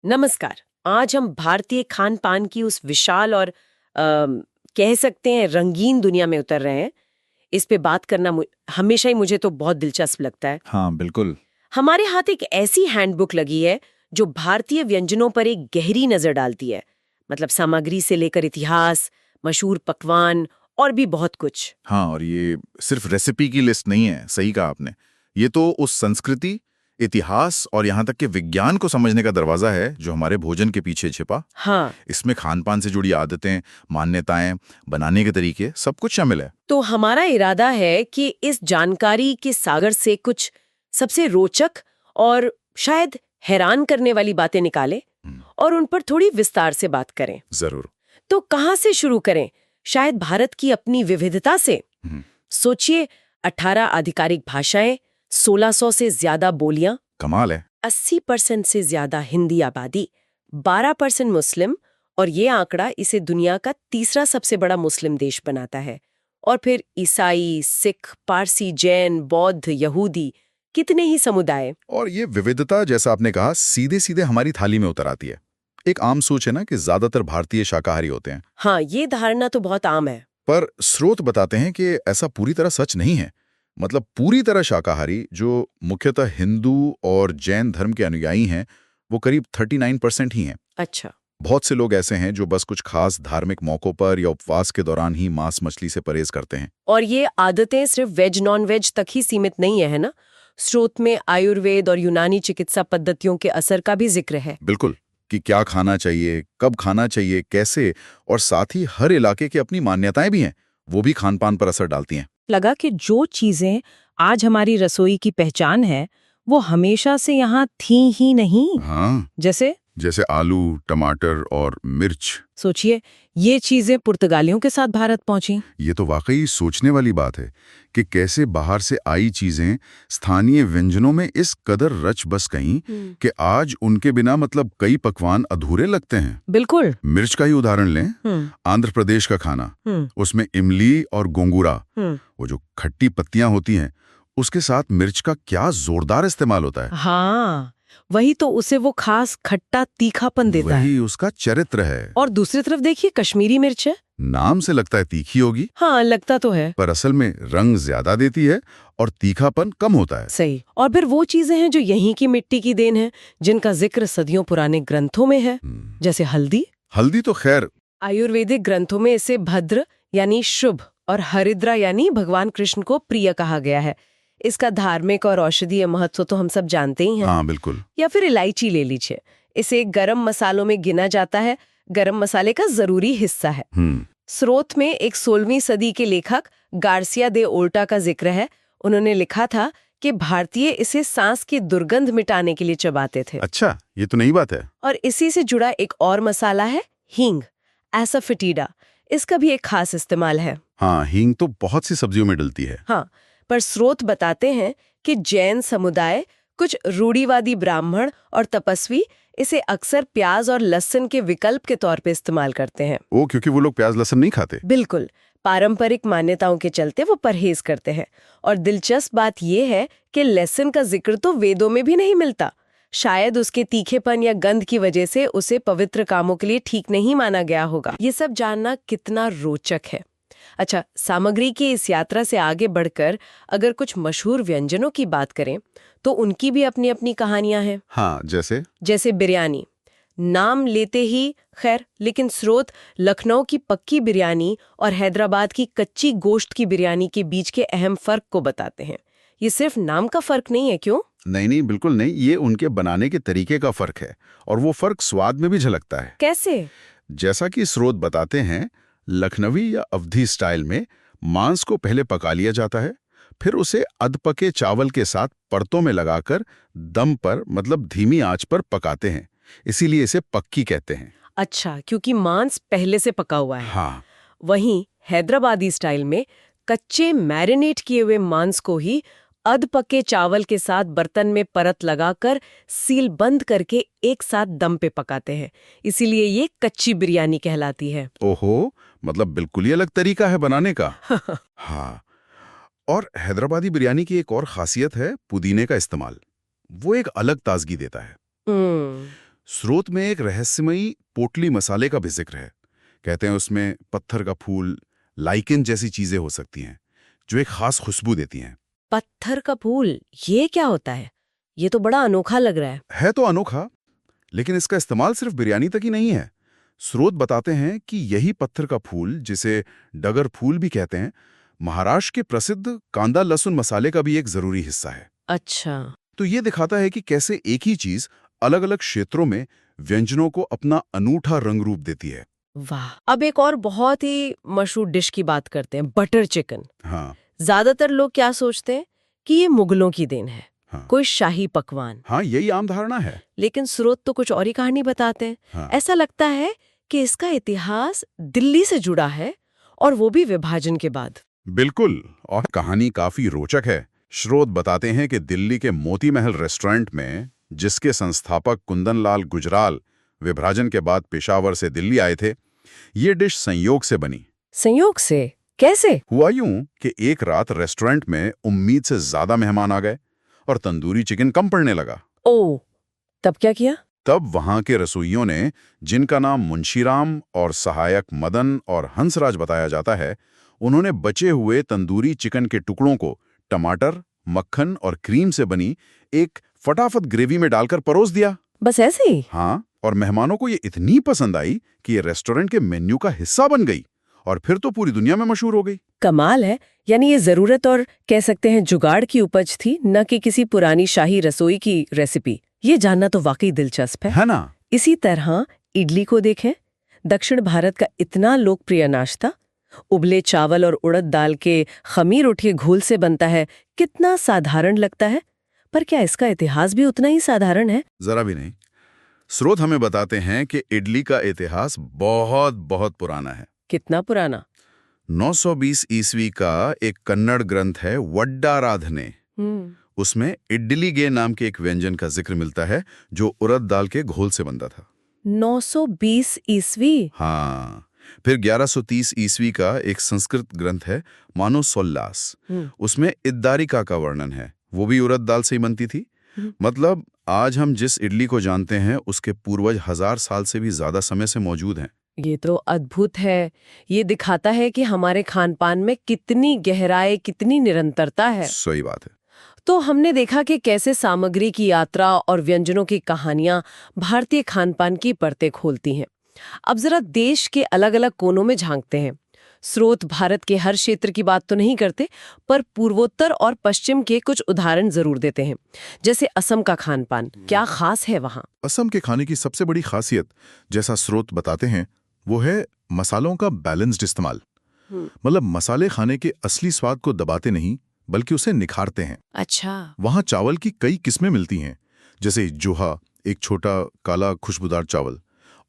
नमस्कार। आज हम भारतीय खान पान की उस विशाल और कह सकते हैं रंगीन दुनिया में उतर रहे हैं। इस पे बात करना हमेशा ही मुझे तो बहुत दिलचस्प लगता है। हाँ बिल्कुल। हमारे हाथ एक ऐसी हैंडबुक लगी है जो भारतीय व्यंजनों पर एक गहरी नजर डालती है। मतलब सामग्री से लेकर इतिहास, मशहूर पकवान और भी बहुत कुछ। हाँ, और ये सिर्फ रेसिपी की लिस्ट नहीं है, सही कहा आपने। ये तो उस संस्कृति, इतिहास और यहाँ तक कि विज्ञान को समझने का दरवाजा है जो हमारे भोजन के पीछे छिपा। हाँ, इसमें खान पान से जुड़ी आदतें, मान्यताएं, बनाने के तरीके सब कुछ शामिल है। तो हमारा इरादा है कि इस जानकारी के सागर से कुछ सबसे रोचक और शायद हैरान करने वाली बातें निकालें और उन पर थोड़ी विस्तार से बात करें। जरूर। तो कहाँ से शुरू करें? शायद भारत की अपनी विविधता से। सोचिए, 18 आधिकारिक भाषाएं, 1600 से ज्यादा बोलियां, कमाल है। 80% से ज्यादा हिंदी आबादी, 12% मुस्लिम, और ये आंकड़ा इसे दुनिया का तीसरा सबसे बड़ा मुस्लिम देश बनाता है। और फिर ईसाई, सिख, पारसी, जैन, बौद्ध, यहूदी, कितने ही समुदाय। और ये विविधता, जैसा आपने कहा, सीधे सीधे हमारी थाली में उतर आती है। एक आम सोच है ना कि ज्यादातर भारतीय शाकाहारी होते हैं। हाँ, ये धारणा तो बहुत आम है। पर स्रोत बताते हैं कि ऐसा पूरी तरह सच नहीं है। मतलब पूरी तरह शाकाहारी जो मुख्यतः हिंदू और जैन धर्म के अनुयायी हैं, वो करीब 39% ही हैं। अच्छा। बहुत से लोग ऐसे हैं जो बस कुछ खास धार्मिक मौकों पर या उपवास के दौरान ही मांस मछली से परहेज करते हैं। और ये आदतें सिर्फ वेज नॉन वेज तक ही सीमित नहीं है ना? स्रोत में आयुर्वेद और यूनानी चिकित्सा पद्धतियों के असर का भी जिक्र है। बिल्कुल, कि क्या खाना चाहिए, कब खाना चाहिए, कैसे, और साथ ही हर इलाके की अपनी मान्यताएं भी हैं, वो भी खान पान पर असर डालती हैं। लगा कि जो चीजें आज हमारी रसोई की पहचान है वो हमेशा से यहाँ थी ही नहीं। हाँ, जैसे आलू, टमाटर और मिर्च। सोचिए, ये चीजें पुर्तगालियों के साथ भारत पहुंची। ये तो वाकई सोचने वाली बात है कि कैसे बाहर से आई चीजें स्थानीय व्यंजनों में इस कदर रच बस गईं कि आज उनके बिना मतलब कई पकवान अधूरे लगते हैं। बिल्कुल। मिर्च का ही उदाहरण लें, आंध्र प्रदेश का खाना, उसमें इमली और गोंगूरा, वो जो खट्टी पत्तियां होती हैं, उसके साथ मिर्च का क्या जोरदार इस्तेमाल होता है। हाँ, वही तो उसे वो खास खट्टा तीखापन देता है। वही उसका चरित्र है। और दूसरी तरफ देखिए, कश्मीरी मिर्च है। नाम से लगता है तीखी होगी। हाँ, लगता तो है, पर असल में रंग ज्यादा देती है और तीखापन कम होता है। सही। और फिर वो चीजें हैं जो यहीं की मिट्टी की देन है, जिनका जिक्र सदियों पुराने ग्रंथों में है, जैसे हल्दी। हल्दी तो खैर आयुर्वेदिक ग्रंथों में इसे भद्र यानी शुभ और हरिद्रा यानी भगवान कृष्ण को प्रिय कहा गया है। इसका धार्मिक और औषधीय महत्व तो हम सब जानते ही हैं। हाँ बिल्कुल। या फिर इलायची ले लीजिए, इसे गरम मसालों में गिना जाता है, गरम मसाले का जरूरी हिस्सा है। स्रोत में एक 16वीं सदी के लेखक गार्सिया दे ओल्टा का जिक्र है। उन्होंने लिखा था कि भारतीय इसे सांस की दुर्गंध मिटाने के लिए चबाते थे। अच्छा, ये तो नई बात है। और इसी से जुड़ा एक और मसाला है हींग, एसाफेटिडा। इसका भी एक खास इस्तेमाल है। हाँ, हींग तो बहुत सी सब्जियों में डलती है। हाँ, पर स्रोत बताते हैं कि जैन समुदाय, कुछ रूढ़िवादी ब्राह्मण और तपस्वी इसे अक्सर प्याज और लहसुन के विकल्प के तौर पे इस्तेमाल करते हैं। वो क्योंकि वो लोग प्याज लहसुन नहीं खाते। बिल्कुल, पारंपरिक मान्यताओं के चलते वो परहेज करते हैं। और दिलचस्प बात यह है कि लहसुन का जिक्र तो वेदों में भी नहीं मिलता। शायद उसके तीखेपन या गंध की वजह से उसे पवित्र कामों के लिए ठीक नहीं माना गया होगा। ये सब जानना कितना रोचक है। अच्छा, सामग्री की इस यात्रा से आगे बढ़कर अगर कुछ मशहूर व्यंजनों की बात करें तो उनकी भी अपनी अपनी कहानियां हैं। हाँ, जैसे बिरयानी, नाम लेते ही खैर, लेकिन स्रोत लखनऊ की पक्की बिरयानी और हैदराबाद की कच्ची गोश्त की बिरयानी के बीच के अहम फर्क को बताते हैं। ये सिर्फ नाम का फर्क नहीं है, क्यों? नहीं, बिल्कुल नहीं। ये उनके बनाने के तरीके का फर्क है और वो फर्क स्वाद में भी झलकता है। कैसे? जैसा कि स्रोत बताते हैं, लखनवी या अवधी स्टाइल में मांस को पहले पका लिया जाता है, फिर उसे अधपके चावल के साथ परतों में लगाकर दम पर मतलब धीमी आंच पर पकाते हैं। इसीलिए इसे पक्की कहते हैं। अच्छा, क्योंकि मांस पहले से पका हुआ है। हाँ। वहीं हैदराबादी स्टाइल में कच्चे मैरिनेट किए हुए मांस को ही अधपके चावल के साथ बर्तन में परत लगाकर सील बंद करके एक साथ दम पे पकाते हैं। इसीलिए ये कच्ची बिरयानी कहलाती है। ओहो, मतलब बिल्कुल ही अलग तरीका है बनाने का। हाँ। और हैदराबादी बिरयानी की एक और खासियत है पुदीने का इस्तेमाल। वो एक अलग ताजगी देता है। स्रोत में एक रहस्यमयी पोटली मसाले का भी जिक्र है। कहते हैं उसमें पत्थर का फूल, लाइकेन जैसी चीजें हो सकती हैं जो एक खास खुशबू देती हैं। पत्थर का फूल, ये क्या होता है? ये तो बड़ा अनोखा लग रहा है। तो अनोखा, लेकिन इसका इस्तेमाल सिर्फ बिरयानी तक ही नहीं है। स्रोत बताते हैं कि यही पत्थर का फूल, जिसे डगर फूल भी कहते हैं, महाराष्ट्र के प्रसिद्ध कांदा लहसुन मसाले का भी एक जरूरी हिस्सा है। अच्छा। तो ये दिखाता है कि कैसे एक ही चीज अलग अलग क्षेत्रों में व्यंजनों को अपना अनूठा रंग रूप देती है। वाह। अब एक और बहुत ही मशहूर डिश की बात करते हैं, बटर चिकन। हाँ ज्यादातर लोग क्या सोचते हैं कि ये मुगलों की देन है, हाँ कोई शाही पकवान। हाँ, यही आम धारणा है। लेकिन स्रोत तो कुछ और ही कहानी बताते हैं। हाँ। ऐसा लगता है कि इसका इतिहास दिल्ली से जुड़ा है, और वो भी विभाजन के बाद। बिल्कुल, और कहानी काफी रोचक है। स्रोत बताते हैं कि दिल्ली के मोती महल रेस्टोरेंट में, जिसके संस्थापक कुंदन लाल गुजराल विभाजन के बाद पेशावर से दिल्ली आए थे, ये डिश संयोग से बनी। संयोग से? कैसे? हुआ यूं कि एक रात रेस्टोरेंट में उम्मीद से ज्यादा मेहमान आ गए और तंदूरी चिकन कम पड़ने लगा। ओ, तब क्या किया? तब वहां के रसोइयों ने, जिनका नाम मुंशीराम और सहायक मदन और हंसराज बताया जाता है, उन्होंने बचे हुए तंदूरी चिकन के टुकड़ों को टमाटर, मक्खन और क्रीम से बनी एक फटाफट ग्रेवी में डालकर परोस दिया। बस ऐसे ही? हाँ, और मेहमानों को ये इतनी पसंद आई कि ये रेस्टोरेंट के मेन्यू का हिस्सा बन गई और फिर तो पूरी दुनिया में मशहूर हो गई। कमाल है। यानी ये जरूरत और कह सकते हैं जुगाड़ की उपज थी, न कि किसी पुरानी शाही रसोई की रेसिपी। ये जानना तो वाकई दिलचस्प है ना? इसी तरह इडली को देखें। दक्षिण भारत का इतना लोकप्रिय नाश्ता उबले चावल और उड़द दाल के खमीर उठे घोल से बनता है। कितना साधारण लगता है, पर क्या इसका इतिहास भी उतना ही साधारण है? जरा भी नहीं। स्रोत हमें बताते हैं कि इडली का इतिहास बहुत बहुत पुराना है। कितना पुराना? 920 ईस्वी का एक कन्नड़ ग्रंथ है वड्डाराधने। उसमें इडली गे नाम के एक व्यंजन का जिक्र मिलता है जो उड़द दाल के घोल से बनता था। 920 ईस्वी? हाँ। फिर 1130 ईस्वी का एक संस्कृत ग्रंथ है मानोसोल्लास। उसमें इद्दारिका का वर्णन है, वो भी उड़द दाल से ही बनती थी। मतलब आज हम जिस इडली को जानते हैं उसके पूर्वज 1000 साल से भी ज्यादा समय से मौजूद हैं। ये तो अद्भुत है। ये दिखाता है कि हमारे खानपान में कितनी गहराई, कितनी निरंतरता है। सही बात है। तो हमने देखा कि कैसे सामग्री की यात्रा और व्यंजनों की कहानियां भारतीय खानपान की परतें खोलती हैं। अब जरा देश के अलग अलग कोनों में झांकते हैं। स्रोत भारत के हर क्षेत्र की बात तो नहीं करते, पर पूर्वोत्तर और पश्चिम के कुछ उदाहरण जरूर देते हैं। जैसे असम का खानपान, क्या खास है वहाँ? असम के खाने की सबसे बड़ी खासियत, जैसा स्रोत बताते हैं, वो है मसालों का बैलेंस्ड इस्तेमाल। मतलब मसाले खाने के असली स्वाद को दबाते नहीं, बल्कि उसे निखारते हैं। अच्छा। वहाँ चावल की कई किस्में मिलती हैं, जैसे जोहा, एक छोटा काला खुशबूदार चावल,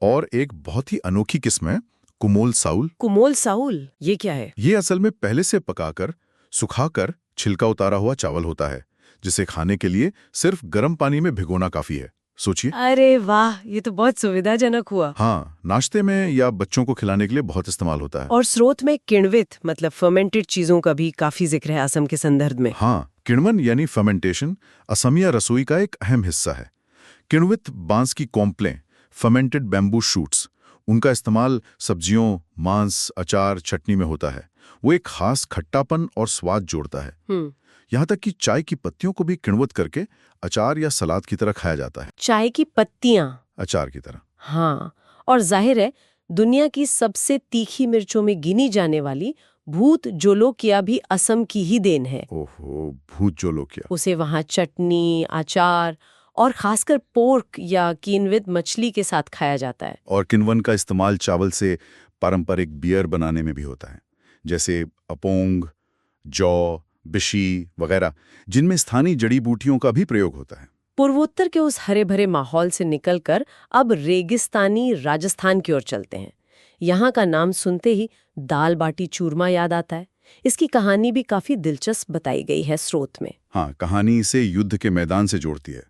और एक बहुत ही अनोखी किस्म है कुमोल साउल। कुमोल साउल, ये क्या है? ये असल में पहले से पकाकर, सुखाकर छिलका उतारा हुआ चावल होता है, जिसे खाने के लिए सिर्फ गर्म पानी में भिगोना काफी है। सोचिए। अरे वाह, ये तो बहुत सुविधाजनक हुआ। हाँ, नाश्ते में या बच्चों को खिलाने के लिए बहुत इस्तेमाल होता है। और स्रोत में किण्वित मतलब फर्मेंटेड चीजों का भी काफी जिक्र है असम के संदर्भ में। हाँ, किण्वन यानी फर्मेंटेशन असमिया रसोई का एक अहम हिस्सा है। किण्वित बांस की कोंपलें, फर्मेंटेड बैम्बू शूट्स, उनका इस्तेमाल सब्जियों, मांस, अचार, चटनी में होता है। वो एक खास खट्टापन और स्वाद जोड़ता है। यहाँ तक कि चाय की पत्तियों को भी किण्वित करके अचार या सलाद की तरह खाया जाता है। चाय की पत्तियां अचार की तरह। हाँ, और जाहिर है दुनिया की सबसे तीखी मिर्चों में गिनी जाने वाली भूत जोलोकिया भी असम की ही देन है। ओहो, भूत जोलोकिया। उसे वहाँ चटनी, अचार और खासकर पोर्क या किण्वित मछली के साथ खाया जाता है। और किण्वन का इस्तेमाल चावल से पारंपरिक बियर बनाने में भी होता है, जैसे अपोंग, जौ, बिशी वगैरह, जिनमें स्थानीय जड़ी बूटियों का भी प्रयोग होता है। पूर्वोत्तर के उस हरे भरे माहौल से निकलकर अब रेगिस्तानी राजस्थान की ओर चलते हैं। यहाँ का नाम सुनते ही दाल बाटी चूरमा याद आता है। इसकी कहानी भी काफी दिलचस्प बताई गई है स्रोत में। हाँ, कहानी इसे युद्ध के मैदान से जोड़ती है।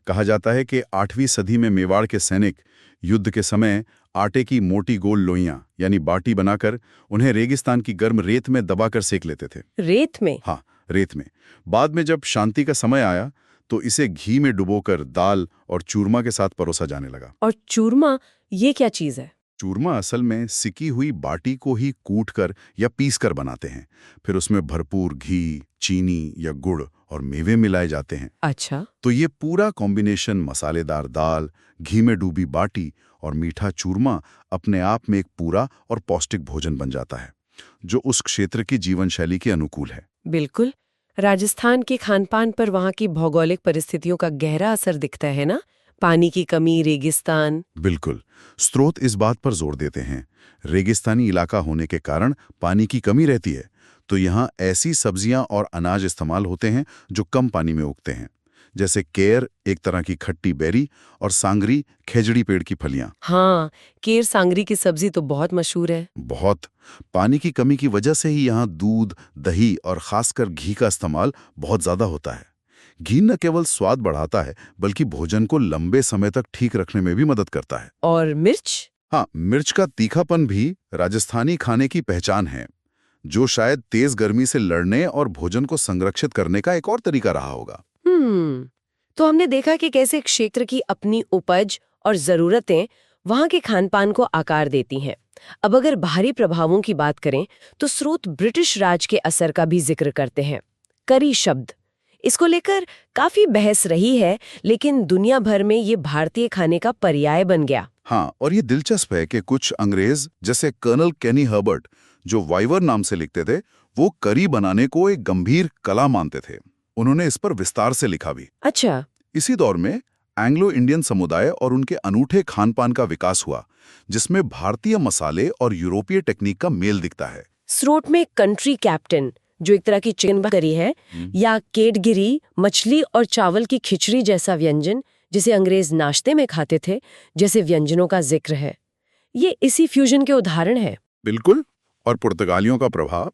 कहा जाता है कि 8वीं सदी में मेवाड़ के सैनिक युद्ध के समय आटे की मोटी गोल लोइयां यानी बाटी बनाकर उन्हें रेगिस्तान की गर्म रेत में दबाकर सेक लेते थे। रेत में? हाँ, रेत में। बाद में जब शांति का समय आया तो इसे घी में डुबोकर दाल और चूरमा के साथ परोसा जाने लगा। और चूरमा, ये क्या चीज है? चूरमा असल में सिकी हुई बाटी को ही कूटकर या पीसकर बनाते हैं। फिर उसमें भरपूर घी, चीनी या गुड़ और मेवे मिलाए जाते हैं। अच्छा। तो ये पूरा कॉम्बिनेशन, मसालेदार दाल, घी में डूबी बाटी और मीठा चूरमा, अपने आप में एक पूरा और पौष्टिक भोजन बन जाता है, जो उस क्षेत्र की जीवन शैली के अनुकूल है। बिल्कुल। राजस्थान के खानपान पर वहाँ की भौगोलिक परिस्थितियों का गहरा असर दिखता है ना? पानी की कमी, रेगिस्तान। बिल्कुल। स्रोत इस बात पर जोर देते हैं, रेगिस्तानी इलाका होने के कारण पानी की कमी रहती है, तो यहाँ ऐसी सब्जियां और अनाज इस्तेमाल होते हैं जो कम पानी में उगते हैं, जैसे केर, एक तरह की खट्टी बेरी, और सांगरी, खेजड़ी पेड़ की फलियां। हाँ, केर सांगरी की सब्जी तो बहुत मशहूर है। बहुत। पानी की कमी की वजह से ही यहाँ दूध, दही और खासकर घी का इस्तेमाल बहुत ज्यादा होता है। घी न केवल स्वाद बढ़ाता है, बल्कि भोजन को लंबे समय तक ठीक रखने में भी मदद करता है। और मिर्च? हाँ, मिर्च का तीखापन भी राजस्थानी खाने की पहचान है, जो शायद तेज गर्मी से लड़ने और भोजन को संरक्षित करने का एक और तरीका रहा होगा। तो हमने देखा कि कैसे क्षेत्र की अपनी उपज और जरूरतें वहाँ के खानपान को आकार देती हैं। अब अगर बाहरी प्रभावों की बात करें तो स्रोत ब्रिटिश राज के असर का भी जिक्र करते हैं। करी शब्द, इसको लेकर काफी बहस रही है, लेकिन दुनिया भर में ये भारतीय खाने का पर्याय बन गया। हाँ, और ये दिलचस्प है कि कुछ अंग्रेज, जैसे कर्नल केनी हर्बर्ट, जो वाइवर नाम से लिखते थे, वो करी बनाने को एक गंभीर कला मानते थे। उन्होंने इस पर विस्तार से लिखा भी। अच्छा। इसी दौर में एंग्लो इंडियन समुदाय और उनके अनूठे खानपान का विकास हुआ, जिसमें भारतीय मसाले और यूरोपीय टेक्निक का मेल दिखता है। स्रोत में कंट्री कैप्टन, जो एक तरह की चिकन करी है, या केटगिरी, मछली और चावल की खिचड़ी जैसा व्यंजन जिसे अंग्रेज नाश्ते में खाते थे, जैसे व्यंजनों का जिक्र है। ये इसी फ्यूजन के उदाहरण है। बिल्कुल। और पुर्तगालियों का प्रभाव,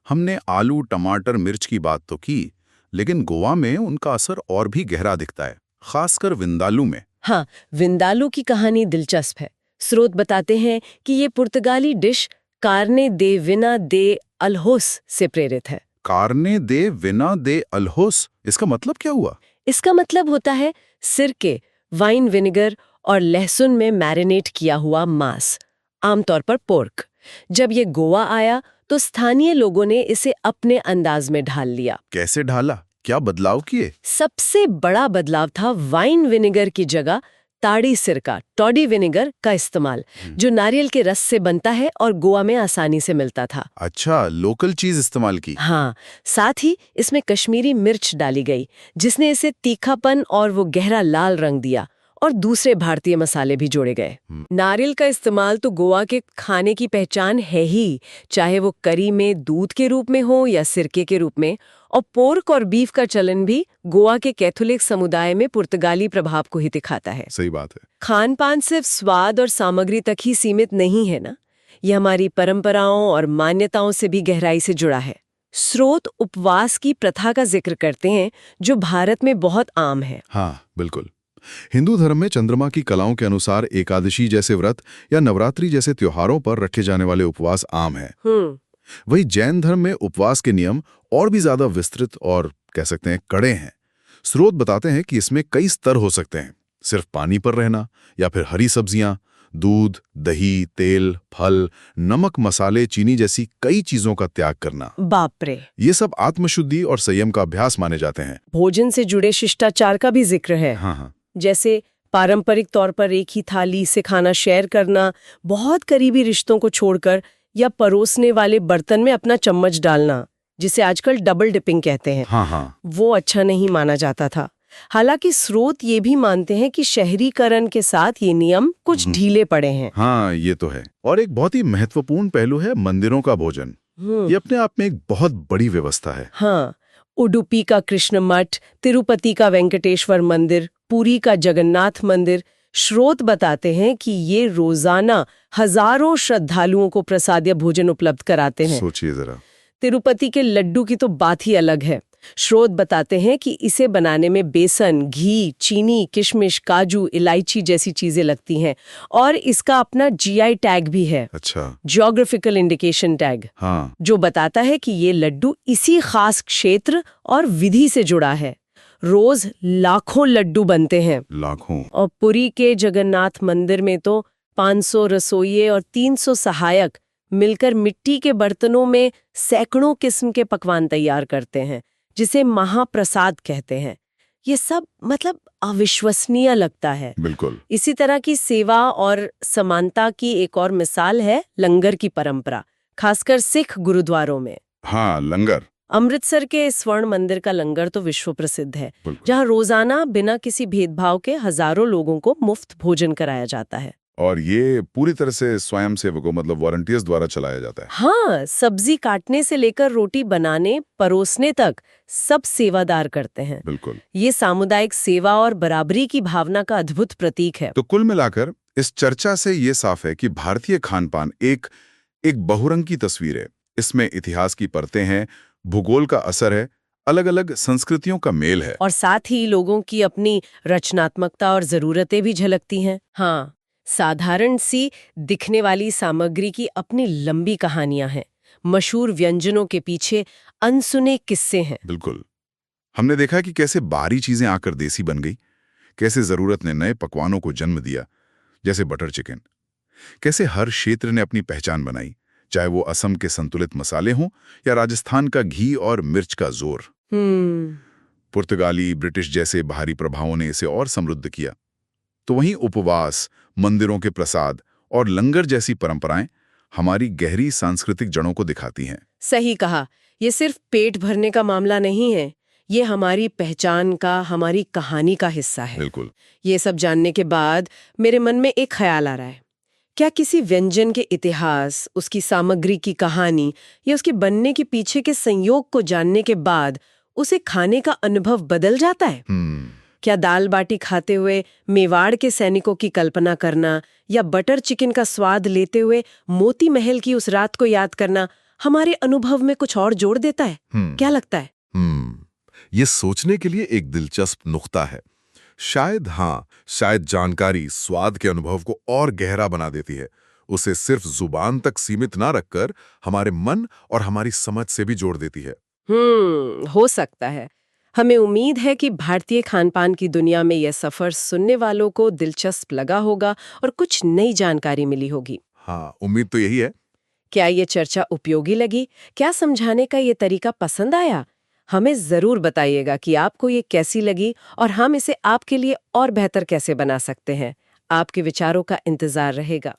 हमने आलू, टमाटर, मिर्च की बात तो की, लेकिन गोवा में उनका असर और भी गहरा दिखता है, खासकर विंदालू में। हाँ, विंदालू की कहानी दिलचस्प है। स्रोत बताते हैं कि ये पुर्तगाली डिश कार्ने दे विना दे अल्होस से प्रेरित है। कार्ने दे विना दे अल्होस, इसका मतलब क्या हुआ? इसका मतलब होता है सिरके, वाइन विनेगर और लहसुन में मैरिनेट किया हुआ मांस, आमतौर पर पोर्क। जब ये गोवा आया तो स्थानीय लोगों ने इसे अपने अंदाज में ढाल लिया। कैसे ढाला? क्या बदलाव किए? सबसे बड़ा बदलाव था वाइन विनेगर की जगह ताड़ी सिरका, टॉडी विनेगर का इस्तेमाल, जो नारियल के रस से बनता है और गोवा में आसानी से मिलता था। अच्छा, लोकल चीज इस्तेमाल की। हाँ, साथ ही इसमें कश्मीरी मिर्च डाली गई, जिसने इसे तीखापन और वो गहरा लाल रंग दिया, और दूसरे भारतीय मसाले भी जोड़े गए। नारियल का इस्तेमाल तो गोवा के खाने की पहचान है ही, चाहे वो करी में दूध के रूप में हो या सिरके के रूप में। और पोर्क और बीफ का चलन भी गोवा के कैथोलिक समुदाय में पुर्तगाली प्रभाव को ही दिखाता है। सही बात है। खानपान सिर्फ स्वाद और सामग्री तक ही सीमित नहीं है ना, ये हमारी परंपराओं और मान्यताओं से भी गहराई से जुड़ा है। स्रोत उपवास की प्रथा का जिक्र करते हैं, जो भारत में बहुत आम है। हाँ, बिल्कुल। हिंदू धर्म में चंद्रमा की कलाओं के अनुसार एकादशी जैसे व्रत या नवरात्रि जैसे त्योहारों पर रखे जाने वाले उपवास आम है। वही जैन धर्म में उपवास के नियम और भी ज्यादा विस्तृत और कह सकते हैं कड़े हैं। स्रोत बताते हैं कि इसमें कई स्तर हो सकते हैं, सिर्फ पानी पर रहना या फिर हरी सब्जियां, दूध, दही, तेल, फल, नमक, मसाले, चीनी जैसी कई चीजों का त्याग करना। बाप रे! ये सब आत्मशुद्धि और संयम का अभ्यास माने जाते हैं। भोजन से जुड़े शिष्टाचार का भी जिक्र है। हाँ। जैसे पारंपरिक तौर पर एक ही थाली से खाना शेयर करना, बहुत करीबी रिश्तों को छोड़कर, या परोसने वाले बर्तन में अपना चम्मच डालना, जिसे आजकल डबल डिपिंग कहते हैं। हाँ। वो अच्छा नहीं माना जाता था। हालांकि स्रोत ये भी मानते हैं कि शहरीकरण के साथ ये नियम कुछ ढीले पड़े हैं। हाँ, ये तो है। और एक बहुत ही महत्वपूर्ण पहलू है मंदिरों का भोजन। ये अपने आप में एक बहुत बड़ी व्यवस्था है। हाँ, उडुपी का कृष्ण मठ, तिरुपति का वेंकटेश्वर मंदिर, पुरी का जगन्नाथ मंदिर, स्रोत बताते हैं कि ये रोजाना हजारों श्रद्धालुओं को प्रसादीय भोजन उपलब्ध कराते हैं। सोचिए जरा। तिरुपति के लड्डू की तो बात ही अलग है। स्रोत बताते हैं कि इसे बनाने में बेसन, घी, चीनी, किशमिश, काजू, इलायची जैसी चीजें लगती हैं, और इसका अपना जीआई टैग भी है। अच्छा। Geographical indication tag. हाँ। जो बताता है कि ये लड्डू इसी खास क्षेत्र और विधि से जुड़ा है। रोज लाखों लड्डू बनते हैं। लाखों। और पुरी के जगन्नाथ मंदिर में तो 500 रसोइये और 300 सहायक मिलकर मिट्टी के बर्तनों में सैकड़ों किस्म के पकवान तैयार करते हैं, जिसे महाप्रसाद कहते हैं। ये सब मतलब अविश्वसनीय लगता है। बिल्कुल। इसी तरह की सेवा और समानता की एक और मिसाल है लंगर की परंपरा, खासकर सिख गुरुद्वारों में। हाँ, लंगर। अमृतसर के स्वर्ण मंदिर का लंगर तो विश्व प्रसिद्ध है, बिल्कुल। जहां रोजाना बिना किसी भेदभाव के हजारों लोगों को मुफ्त भोजन कराया जाता है। और ये पूरी तरह से स्वयंसेवकों मतलब वॉलंटियर्स द्वारा चलाया जाता है। हाँ, सब्जी काटने से लेकर रोटी बनाने परोसने तक सब सेवादार करते हैं। बिल्कुल। ये सामुदायिक सेवा और बराबरी की भावना का अद्भुत प्रतीक है। तो कुल मिलाकर इस चर्चा से ये साफ है कि भारतीय खानपान एक बहुरंगी तस्वीर है। इसमें इतिहास की परतें हैं, भूगोल का असर है, अलग-अलग संस्कृतियों का मेल है। और साथ ही लोगों की अपनी रचनात्मकता और जरूरतें भी झलकती हैं। हाँ, साधारण सी दिखने वाली सामग्री की अपनी लंबी कहानियां हैं। मशहूर व्यंजनों के पीछे अनसुने किस्से हैं। बिल्कुल। हमने देखा कि कैसे बाहरी चीजें आकर देसी बन गई, कैसे जरूरत ने नए पकवानों को जन्म दिया, जैसे बटर चिकन। कैसे हर क्षेत्र ने अपनी पहचान बनाई, चाहे वो असम के संतुलित मसाले हों या राजस्थान का घी और मिर्च का जोर। पुर्तगाली, ब्रिटिश जैसे बाहरी प्रभावों ने इसे और समृद्ध किया। तो वहीं उपवास, मंदिरों के प्रसाद और लंगर जैसी परंपराएं हमारी गहरी सांस्कृतिक जड़ों को दिखाती हैं। सही कहा, ये सिर्फ पेट भरने का मामला नहीं है, ये हमारी पहचान का, हमारी कहानी का हिस्सा है। बिल्कुल। ये सब जानने के बाद मेरे मन में एक ख्याल आ रहा है। क्या किसी व्यंजन के इतिहास, उसकी सामग्री की कहानी या उसके बनने के पीछे के संयोग को जानने के बाद उसे खाने का अनुभव बदल जाता है? क्या दाल बाटी खाते हुए मेवाड़ के सैनिकों की कल्पना करना या बटर चिकन का स्वाद लेते हुए मोती महल की उस रात को याद करना हमारे अनुभव में कुछ और जोड़ देता है? क्या लगता है? ये सोचने के लिए एक दिलचस्प नुक्ता है। शायद जानकारी स्वाद के अनुभव को और गहरा बना देती है, उसे सिर्फ जुबान तक सीमित ना रखकर हमारे मन और हमारी समझ से भी जोड़ देती है। हो सकता है। हमें उम्मीद है कि भारतीय खानपान की दुनिया में यह सफर सुनने वालों को दिलचस्प लगा होगा और कुछ नई जानकारी मिली होगी। हाँ, उम्मीद तो यही है। क्या ये चर्चा उपयोगी लगी? क्या समझाने का ये तरीका पसंद आया? हमें जरूर बताइएगा कि आपको ये कैसी लगी और हम इसे आपके लिए और बेहतर कैसे बना सकते हैं। आपके विचारों का इंतजार रहेगा।